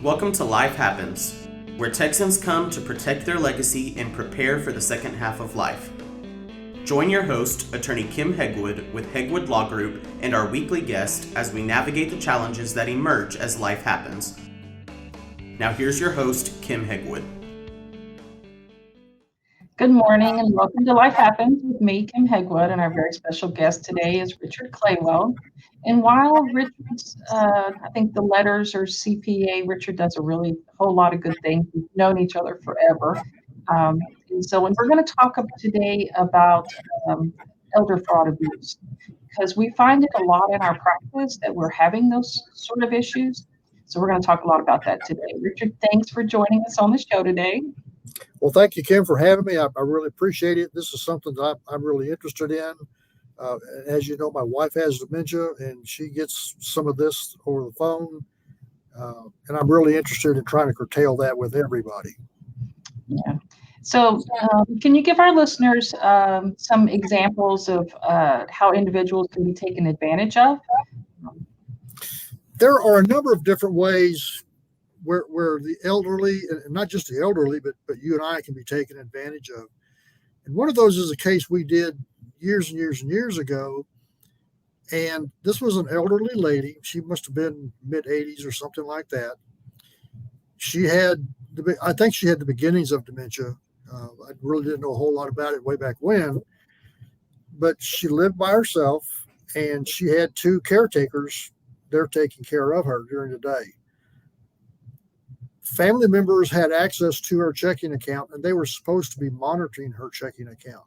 Welcome to Life Happens, where Texans come to protect their legacy and prepare for the second half of life. Join your host, Attorney Kim Hegwood with Hegwood Law Group, and our weekly guest as we navigate the challenges that emerge as life happens. Now here's your host, Kim Hegwood. Good morning and welcome to Life Happens with me, Kim Hegwood, and our very special guest today is Richard Claywell. And while Richard's, I think the letters are CPA, Richard does a whole lot of good things. We've known each other forever. And we're going to talk today about elder fraud abuse, because we find it a lot in our practice that we're having those sort of issues. So we're going to talk a lot about that today. Richard, thanks for joining us on the show today. Well, thank you, Kim, for having me. I really appreciate it. This is something that I'm really interested in. As you know, my wife has dementia, and she gets some of this over the phone. And I'm really interested in trying to curtail that with everybody. Yeah. So can you give our listeners some examples of how individuals can be taken advantage of? There are a number of different ways where the elderly, and not just the elderly, but you and I can be taken advantage of. And one of those is a case we did years and years and years ago. And this was an elderly lady. She must have been mid-80s or something like that. I think she had the beginnings of dementia. I really didn't know a whole lot about it way back when. But she lived by herself, and she had two caretakers. They're taking care of her during the day. Family members had access to her checking account, and they were supposed to be monitoring her checking account.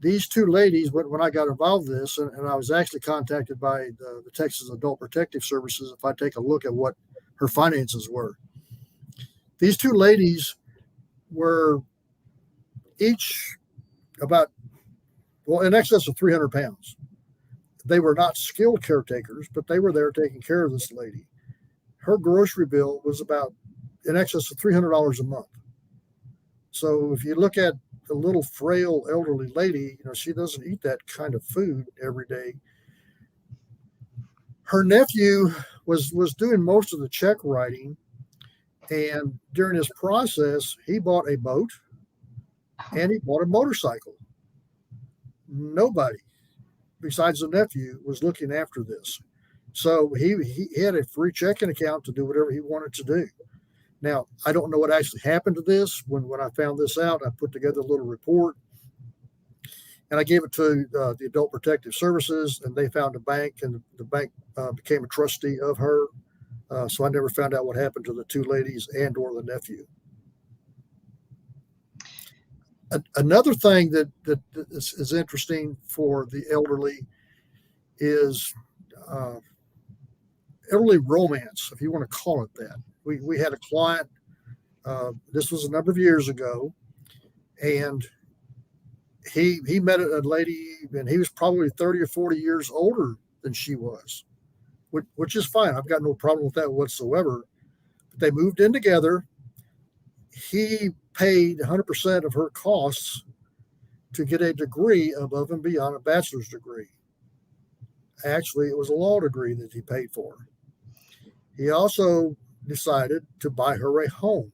These two ladies, when I got involved in this, and I was actually contacted by the Texas Adult Protective Services if I take a look at what her finances were. These two ladies were each in excess of 300 pounds. They were not skilled caretakers, but they were there taking care of this lady. Her grocery bill was about in excess of $300 a month. So if you look at the little frail elderly lady, she doesn't eat that kind of food every day. Her nephew was doing most of the check writing, and during this process, he bought a boat and he bought a motorcycle. Nobody besides the nephew was looking after this. So he had a free checking account to do whatever he wanted to do. Now, I don't know what actually happened to this. When I found this out, I put together a little report, and I gave it to the Adult Protective Services, and they found a bank, and the bank became a trustee of her. So I never found out what happened to the two ladies and or the nephew. Another thing that is interesting for the elderly is elderly romance, if you want to call it that. We had a client, this was a number of years ago, and he met a lady, and he was probably 30 or 40 years older than she was, which is fine. I've got no problem with that whatsoever. But they moved in together. He paid 100% of her costs to get a degree above and beyond a bachelor's degree. Actually, it was a law degree that he paid for. He also decided to buy her a home,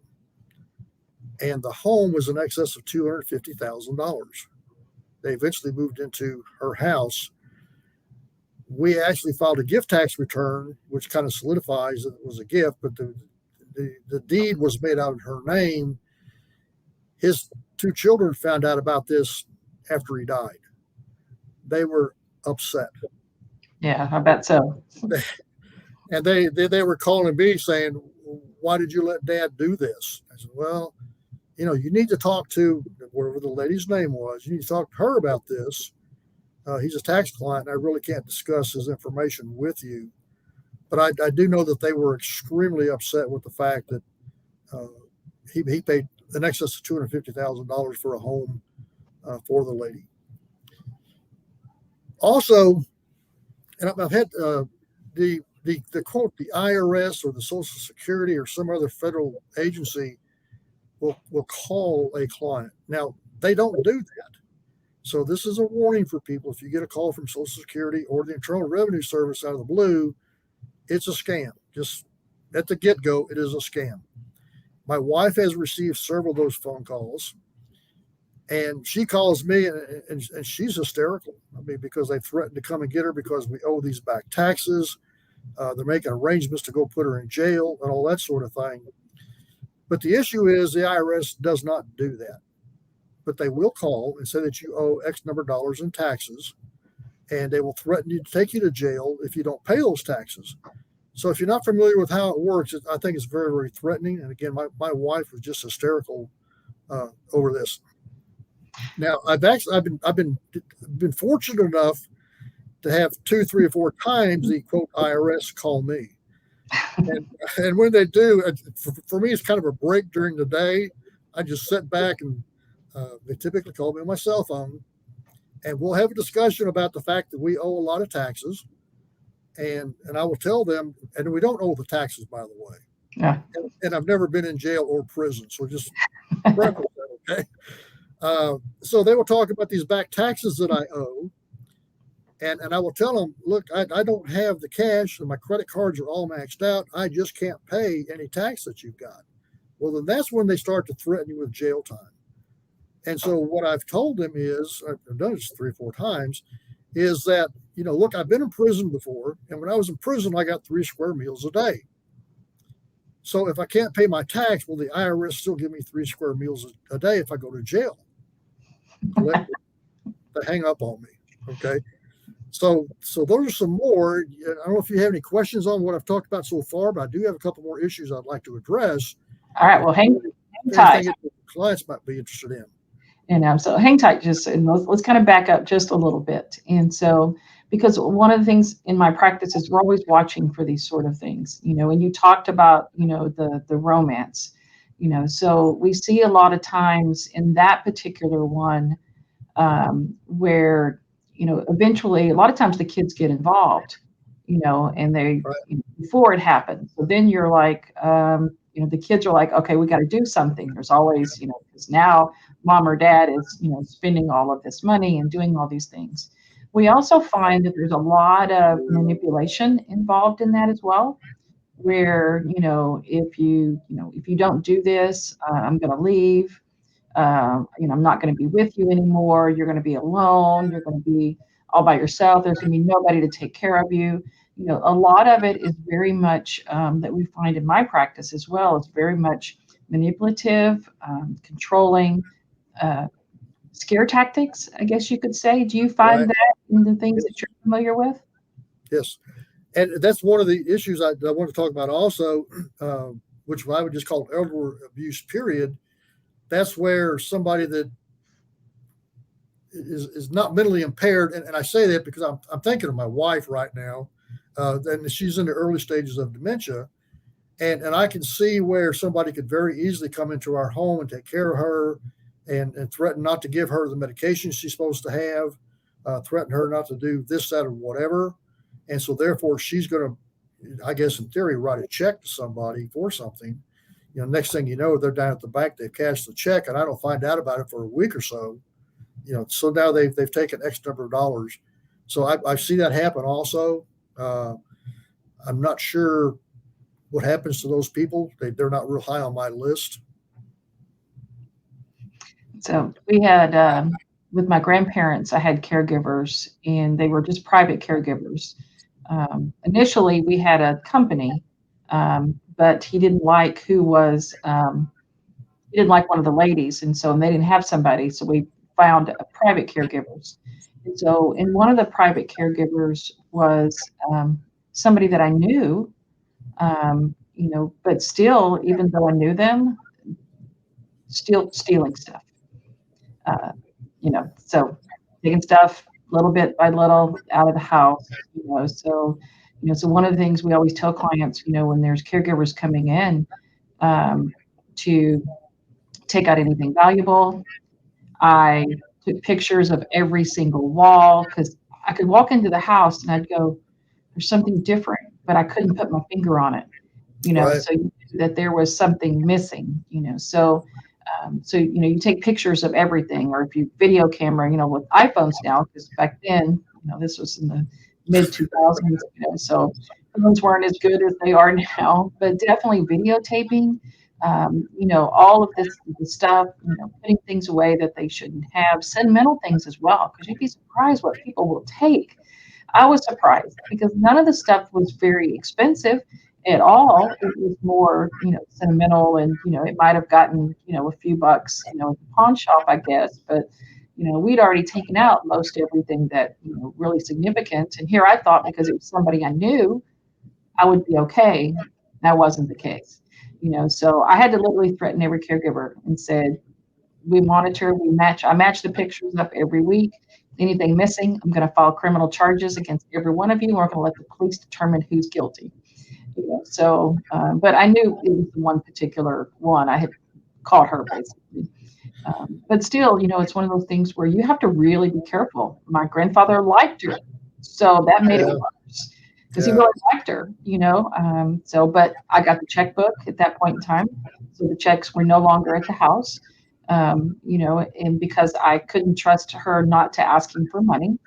and the home was in excess of $250,000. They eventually moved into her house. We actually filed a gift tax return, which kind of solidifies that it was a gift, but the deed was made out in her name. His two children found out about this after he died. They were upset. Yeah, I bet so. And they were calling me saying, "Why did you let Dad do this?" I said, "Well, you need to talk to whatever the lady's name was. You need to talk to her about this. He's a tax client, and I really can't discuss his information with you." But I do know that they were extremely upset with the fact that he paid in excess of $250,000 for a home for the lady. Also, and I've had the quote, the IRS or the Social Security or some other federal agency will call a client. Now, they don't do that. So this is a warning for people. If you get a call from Social Security or the Internal Revenue Service out of the blue, it's a scam. Just at the get-go, it is a scam. My wife has received several of those phone calls, and she calls me and she's hysterical. I mean, because they threatened to come and get her because we owe these back taxes. They're making arrangements to go put her in jail and all that sort of thing. But the issue is the IRS does not do that. But they will call and say that you owe X number of dollars in taxes, and they will threaten you to take you to jail if you don't pay those taxes. So if you're not familiar with how it works, I think it's very, very threatening. And again, my wife was just hysterical over this. Now, I've been fortunate enough to have 2, 3, or 4 times the quote IRS call me, and when they do, for me, it's kind of a break during the day. I just sit back and they typically call me on my cell phone, and we'll have a discussion about the fact that we owe a lot of taxes, and I will tell them, and we don't owe the taxes, by the way. Yeah. And I've never been in jail or prison, so just preface that, okay? So they will talk about these back taxes that I owe. And I will tell them, look, I don't have the cash and my credit cards are all maxed out. I just can't pay any tax that you've got. Well, then that's when they start to threaten you with jail time. And so what I've told them is, I've done this 3 or 4 times, is that, look, I've been in prison before. And when I was in prison, I got 3 square meals a day. So if I can't pay my tax, will the IRS still give me 3 square meals a day if I go to jail? They hang up on me. Okay. So those are some more. I don't know if you have any questions on what I've talked about so far, but I do have a couple more issues I'd like to address. All right. Well, hang tight. Clients might be interested in. So hang tight, and let's kind of back up just a little bit. And so, because one of the things in my practice is we're always watching for these sort of things, and you talked about, the romance, so we see a lot of times in that particular one where, eventually a lot of times the kids get involved, and they, right. Before it happens. So then you're like, the kids are like, okay, we got to do something. There's always, because now mom or dad is, spending all of this money and doing all these things. We also find that there's a lot of manipulation involved in that as well, where, if you don't do this, I'm going to leave. I'm not going to be with you anymore. You're going to be alone. You're going to be all by yourself. There's going to be nobody to take care of you. A lot of it is very much that we find in my practice as well. It's very much manipulative, controlling, scare tactics, I guess you could say. Do you find right. that in the things that you're familiar with? Yes. And that's one of the issues I want to talk about also, which I would just call elder abuse, period. That's where somebody that is not mentally impaired, and I say that because I'm thinking of my wife right now, and she's in the early stages of dementia, and I can see where somebody could very easily come into our home and take care of her, and threaten not to give her the medication she's supposed to have, threaten her not to do this, that, or whatever, and so therefore she's going to, I guess in theory, write a check to somebody for something. Next thing you know, they're down at the bank, they've cashed the check, and I don't find out about it for a week or so. So now they've taken X number of dollars. So I see that happen also. I'm not sure what happens to those people. They're not real high on my list. So we had, with my grandparents, I had caregivers, and they were just private caregivers. Initially, we had a company, but he didn't like he didn't like one of the ladies, and they didn't have somebody, so we found private caregivers. And so, in one of the private caregivers was somebody that I knew, but still, even though I knew them, still stealing stuff. So taking stuff little bit by little out of the house. So one of the things we always tell clients, when there's caregivers coming in, to take out anything valuable. I took pictures of every single wall, because I could walk into the house and I'd go, there's something different, but I couldn't put my finger on it, Right. so you knew that there was something missing, so you take pictures of everything, or if you video camera, with iPhones now, because back then, this was in the mid 2000s, so phones weren't as good as they are now, but definitely videotaping, all of this stuff, putting things away that they shouldn't have, sentimental things as well, because you'd be surprised what people will take. I was surprised because none of the stuff was very expensive at all. It was more, sentimental, and it might have gotten, a few bucks, at the pawn shop, I guess. But we'd already taken out most everything that really significant. And here I thought because it was somebody I knew, I would be okay. That wasn't the case. So I had to literally threaten every caregiver and said, we monitor, I match the pictures up every week. Anything missing, I'm going to file criminal charges against every one of you. We're going to let the police determine who's guilty. So, but I knew it was the one particular one. I had caught her basically. But still, it's one of those things where you have to really be careful. My grandfather liked her, so that made it worse because he really liked her, but I got the checkbook at that point in time. So the checks were no longer at the house. And because I couldn't trust her not to ask him for money,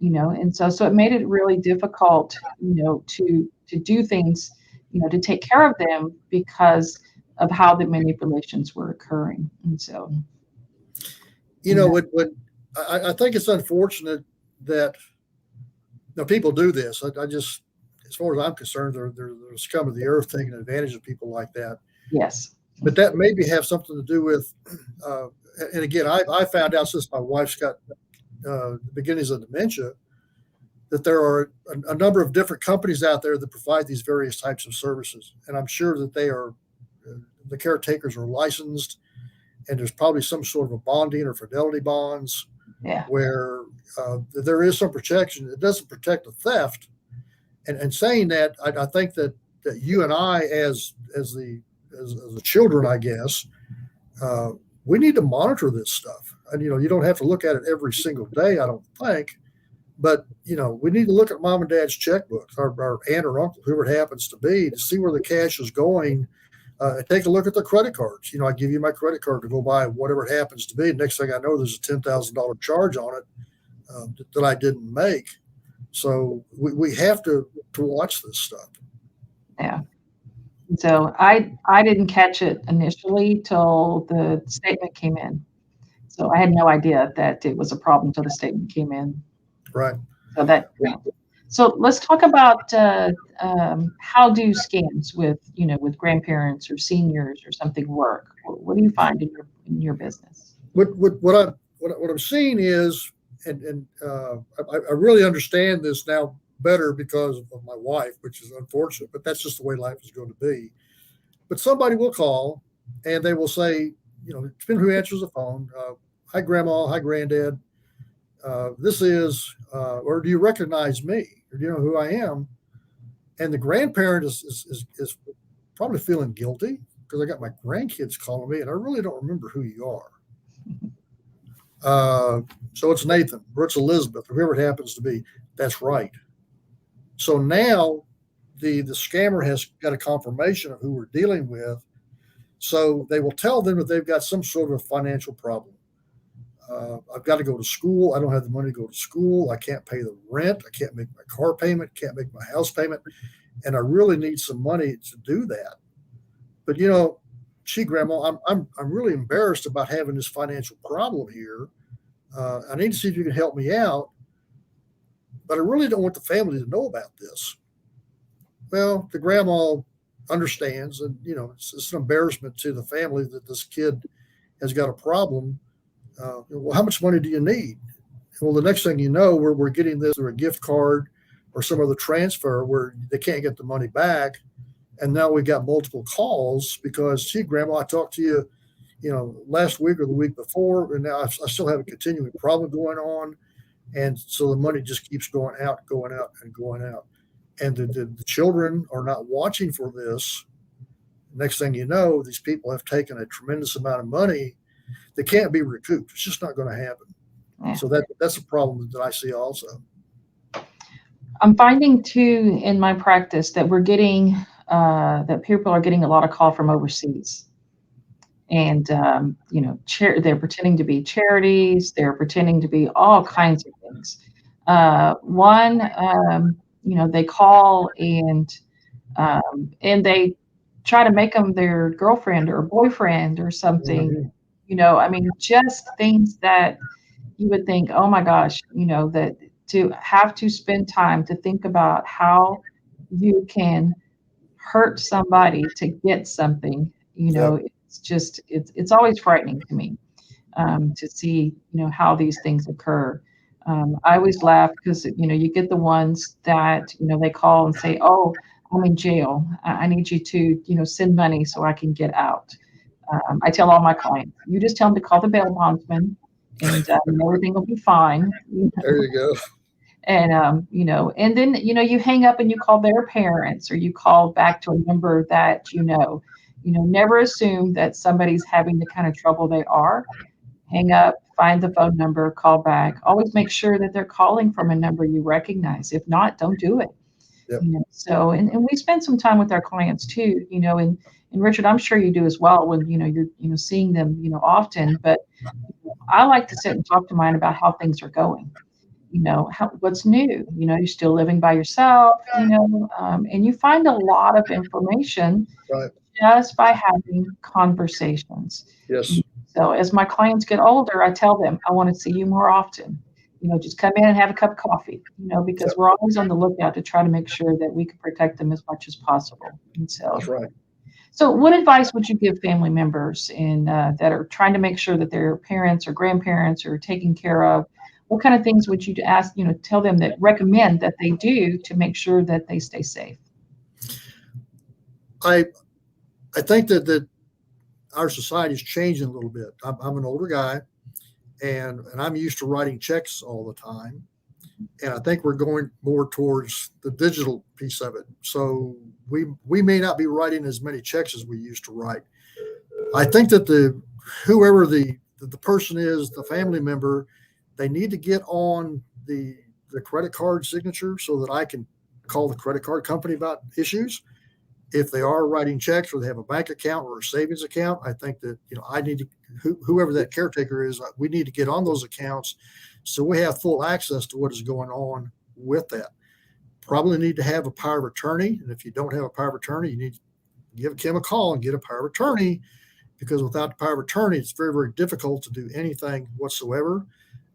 and so it made it really difficult, to do things, to take care of them because of how the manipulations were occurring. And so, what I think it's unfortunate that people do this. I just, as far as I'm concerned, they're scum of the earth taking advantage of people like that. Yes. But that maybe have something to do with, and again, I found out since my wife's got the beginnings of dementia, that there are a number of different companies out there that provide these various types of services. And I'm sure that the caretakers are licensed, and there's probably some sort of a bonding or fidelity bonds where there is some protection. It doesn't protect the theft. And saying that, I think that you and I, as the children, I guess, we need to monitor this stuff. And, you don't have to look at it every single day, I don't think. But, we need to look at mom and dad's checkbooks, our aunt or uncle, whoever it happens to be, to see where the cash is going. Take a look at their credit cards. I give you my credit card to go buy whatever it happens to be. Next thing I know, there's a $10,000 charge on it that I didn't make. So we have to watch this stuff. Yeah. So I didn't catch it initially till the statement came in. So I had no idea that it was a problem till the statement came in. Right. So let's talk about how do scams with grandparents or seniors or something work? What do you find in your business? What I'm seeing is, and I really understand this now better because of my wife, which is unfortunate, but that's just the way life is going to be. But somebody will call and they will say, depending who answers the phone, hi, Grandma, hi, Granddad. This is, or do you recognize me? Or do you know who I am? And the grandparent is probably feeling guilty because I got my grandkids calling me and I really don't remember who you are. So it's Nathan or it's Elizabeth, or whoever it happens to be. That's right. So now the scammer has got a confirmation of who we're dealing with. So they will tell them that they've got some sort of financial problem. I've got to go to school. I don't have the money to go to school. I can't pay the rent. I can't make my car payment. Can't make my house payment. And I really need some money to do that. But gee, Grandma, I'm really embarrassed about having this financial problem here. I need to see if you can help me out. But I really don't want the family to know about this. Well, the grandma understands, and it's an embarrassment to the family that this kid has got a problem. Well, how much money do you need? Well, the next thing you know, we're getting this through a gift card or some other transfer where they can't get the money back. And now we got multiple calls because, gee, Grandma, I talked to you, last week or the week before, and now I still have a continuing problem going on. And so the money just keeps going out, and going out. And the children are not watching for this. Next thing you know, these people have taken a tremendous amount of money that can't be recouped. It's just not going to happen. Yeah. So that's a problem that I see also. I'm finding too in my practice that we're getting that people are getting a lot of call from overseas, and they're pretending to be charities. They're pretending to be all kinds of things. One, they call and they try to make them their girlfriend or boyfriend or something. I mean, just things that you would think, oh my gosh, that to have to spend time to think about how you can hurt somebody to get something, Yep. it's always frightening to me, to see, how these things occur. I always laugh because, you get the ones that, they call and say, oh, I'm in jail. I need you to, send money so I can get out. I tell all my clients, you just tell them to call the bail bondsman and everything will be fine. There you go. And, and then, you hang up and you call their parents or you call back to a number that, never assume that somebody's having the kind of trouble they are. Hang up, find the phone number, call back. Always make sure that they're calling from a number you recognize. If not, don't do it. Yep. So, and we spend some time with our clients too, and Richard, I'm sure you do as well when, you're, seeing them, often, but I like to sit and talk to mine about how things are going. What's new, you're still living by yourself, and you find a lot of information Right. just by having conversations. Yes. So as my clients get older, I tell them, I want to see you more often. Just come in and have a cup of coffee, because Yep. we're always on the lookout to try to make sure that we can protect them as much as possible. And so, That's right. so what advice would you give family members that are trying to make sure that their parents or grandparents are taken care of? What kind of things would you ask, tell them that recommend that they do to make sure that they stay safe? I think that our society is changing a little bit. I'm an older guy, and I'm used to writing checks all the time, and I think we're going more towards the digital piece of it. So we may not be writing as many checks as we used to write. I think that whoever the person is, the family member, they need to get on the credit card signature so that I can call the credit card company about issues. If they are writing checks or they have a bank account or a savings account, I think that, I need to, whoever that caretaker is, we need to get on those accounts so we have full access to what is going on with that. Probably need to have a power of attorney. And if you don't have a power of attorney, you need to give Kim a call and get a power of attorney, because without the power of attorney, it's very, very difficult to do anything whatsoever.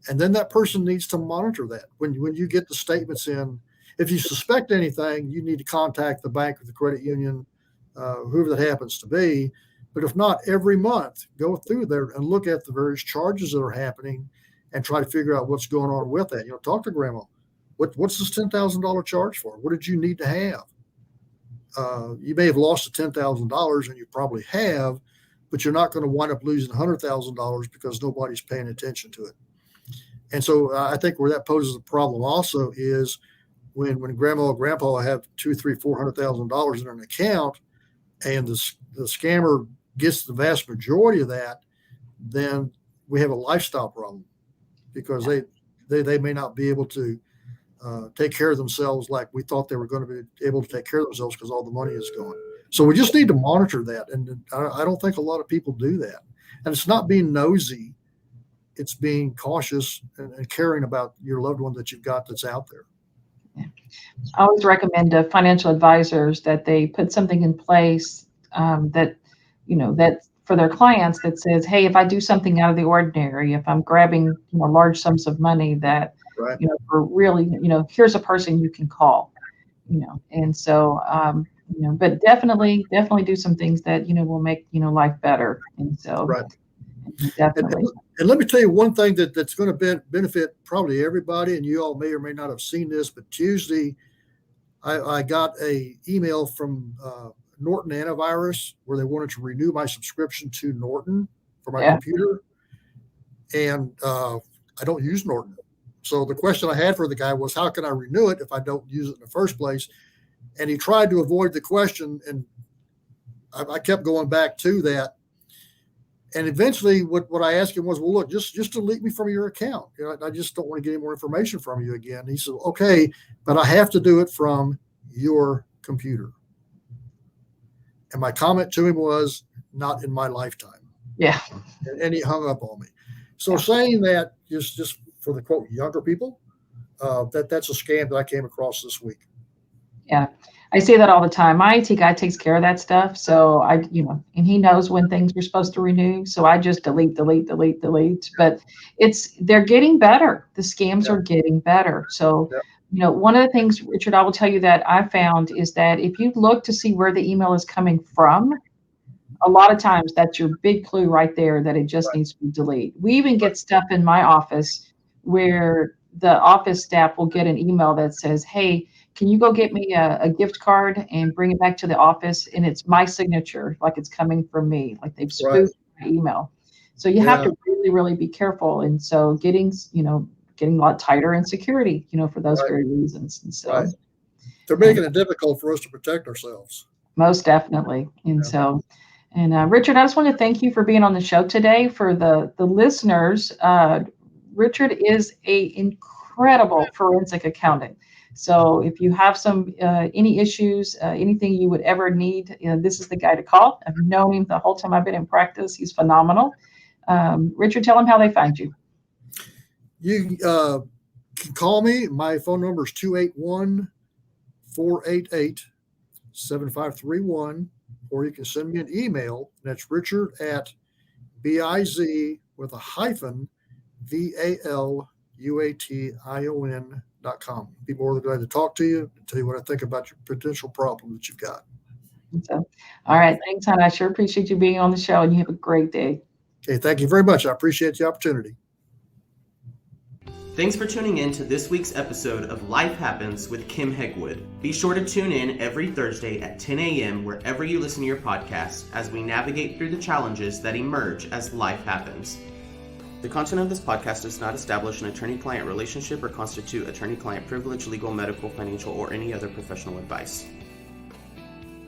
And then that person needs to monitor that. When you get the statements in, if you suspect anything, you need to contact the bank or the credit union, whoever that happens to be. But if not, every month, go through there and look at the various charges that are happening and try to figure out what's going on with that. Talk to grandma. What's this $10,000 charge for? What did you need to have? You may have lost the $10,000, and you probably have, but you're not going to wind up losing $100,000 because nobody's paying attention to it. And so I think where that poses a problem also is when grandma or grandpa have $200,000, $300,000, $400,000 in an account, and the scammer gets the vast majority of that, then we have a lifestyle problem, because they may not be able to take care of themselves like we thought they were going to be able to take care of themselves, because all the money is gone. So we just need to monitor that. And I don't think a lot of people do that. And it's not being nosy. It's being cautious and caring about your loved one that you've got that's out there. Yeah. I always recommend to financial advisors that they put something in place that for their clients that says, hey, if I do something out of the ordinary, if I'm grabbing large sums of money that, right, for really, here's a person you can call, and so, but definitely do some things that, will make, life better. And so, right. Definitely. And let me tell you one thing that's going to benefit probably everybody, and you all may or may not have seen this, but Tuesday I got a email from Norton Antivirus where they wanted to renew my subscription to Norton for my computer, and I don't use Norton. So the question I had for the guy was, how can I renew it if I don't use it in the first place? And he tried to avoid the question, and I kept going back to that. And eventually what I asked him was, well, look, just delete me from your account. I just don't want to get any more information from you again. He said, okay, but I have to do it from your computer. And my comment to him was, not in my lifetime. Yeah. And he hung up on me. So saying that, just for the quote younger people, that's a scam that I came across this week. Yeah. I see that all the time. My IT guy takes care of that stuff. So and he knows when things are supposed to renew. So I just delete. But they're getting better. The scams Yeah. are getting better. So, Yeah. one of the things, Richard, I will tell you that I found is that if you look to see where the email is coming from, a lot of times that's your big clue right there that it just Right. needs to be deleted. We even get stuff in my office where the office staff will get an email that says, hey, can you go get me a gift card and bring it back to the office? And it's my signature, like it's coming from me, like they've Right. spoofed my email. So you have to really, really be careful. And so getting a lot tighter in security, for those Right. very reasons. And so Right. They're making it difficult for us to protect ourselves. most definitely. And so, Richard, I just want to thank you for being on the show today. For the listeners, Richard is an incredible forensic accountant. So if you have any issues, anything you would ever need, this is the guy to call. I've known him the whole time I've been in practice. He's phenomenal. Richard, tell them how they find you. You can call me. My phone number is 281-488-7531, or you can send me an email. That's Richard@BIZ with a hyphen VALUATION.com. Be more than glad to talk to you and tell you what I think about your potential problem that you've got. So, all right. Thanks, hon. I sure appreciate you being on the show, and you have a great day. Okay. Thank you very much. I appreciate the opportunity. Thanks for tuning in to this week's episode of Life Happens with Kim Hegwood. Be sure to tune in every Thursday at 10 a.m. wherever you listen to your podcast as we navigate through the challenges that emerge as life happens. The content of this podcast does not establish an attorney-client relationship or constitute attorney-client privilege, legal, medical, financial, or any other professional advice.